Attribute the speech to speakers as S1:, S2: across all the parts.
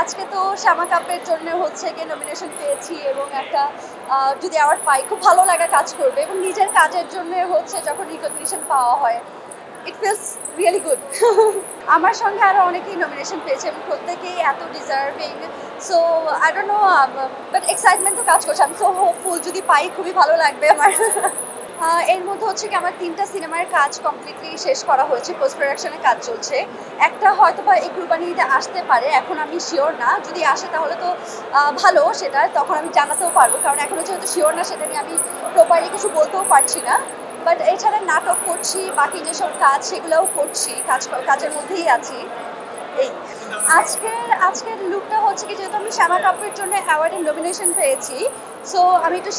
S1: আজকে তো শ্যামা কাপের জন্য হচ্ছে গিয়ে নমিনেশন পেয়েছি এবং একটা যদি অ্যাওয়ার্ড পাই খুব ভালো লাগা কাজ করবে এবং নিজের কাজের জন্য হচ্ছে যখন রিকগনিশন পাওয়া হয় ইট ফিলস রিয়েলি গুড। আমার সঙ্গে আরও অনেকেই নমিনেশন পেয়েছে এবং প্রত্যেকেই এত deserving. So I don't know, but excitement তো কাজ করছে। আমি সো হোপফুল, যদি পাই খুবই ভালো লাগবে আমার। এর মধ্যে হচ্ছে কি আমার 3টা সিনেমার কাজ কমপ্লিটলি শেষ করা হয়েছে, পোস্ট প্রোডাকশনের কাজ চলছে। একটা হয়তো বা এই কুরবানিতে আসতে পারে, এখন আমি শিওর না। যদি আসে তাহলে তো ভালো, সেটা তখন আমি জানাতেও পারবো, কারণ এখনও যেহেতু শিওর না সেটা নিয়ে আমি প্রপারলি কিছু বলতেও পারছি না। বাট এছাড়া নাটক করছি, বাকি যেসব কাজ সেগুলোও করছি, কাজের মধ্যেই আছি। এই আজকের লুকটা হচ্ছে কি, যেহেতু আমি শ্যামা কাপের জন্য অ্যাওয়ার্ডের নমিনেশন পেয়েছি, সো আমি একটু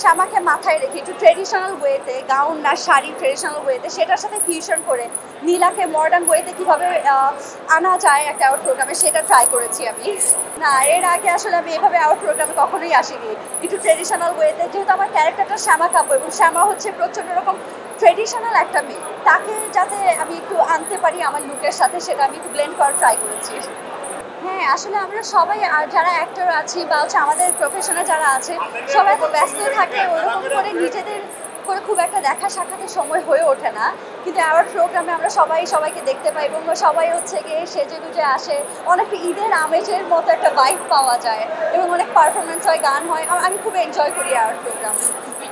S1: শ্যামাকে মাথায় রেখে একটু ট্রেডিশনাল ওয়েতে, গাউন না শাড়ি, ট্রেডিশনাল ওয়েতে সেটার সাথে ফিউশন করে নীলাকে মডার্ন ওয়েতে কীভাবে আনা যায় একটা অ্যাওয়ার্ড প্রোগ্রামে, সেটা ট্রাই করেছি আমি। না, এর আগে আসলে আমি এভাবে অ্যাওয়ার্ড প্রোগ্রামে কখনোই আসিনি। একটু ট্রেডিশনাল ওয়েতে, যেহেতু আমার ক্যারেক্টারটা শ্যামা কাপু এবং শ্যামা হচ্ছে প্রচণ্ড রকম ট্রেডিশনাল একটা মেয়ে, তাকে যাতে আমি একটু আনতে পারি আমার লুকের সাথে, সেটা আমি একটু ব্লেন্ড করার ট্রাই করেছি। হ্যাঁ, আসলে আমরা সবাই যারা অ্যাক্টর আছি বা হচ্ছে আমাদের প্রফেশনে যারা আছে, সবাই তো ব্যস্ত থাকে, ওরকম করে নিজেদের করে খুব একটা দেখা সাক্ষাতের সময় হয়ে ওঠে না। কিন্তু অ্যাওয়ার্ড প্রোগ্রামে আমরা সবাই সবাইকে দেখতে পাই এবং সবাই হচ্ছে গিয়ে সেজে গুজে আসে, অনেকটা ঈদের আমেজের মতো একটা ভাইব পাওয়া যায় এবং অনেক পারফরমেন্স হয়, গান হয়। আমি খুব এনজয় করি অ্যাওয়ার্ড প্রোগ্রাম।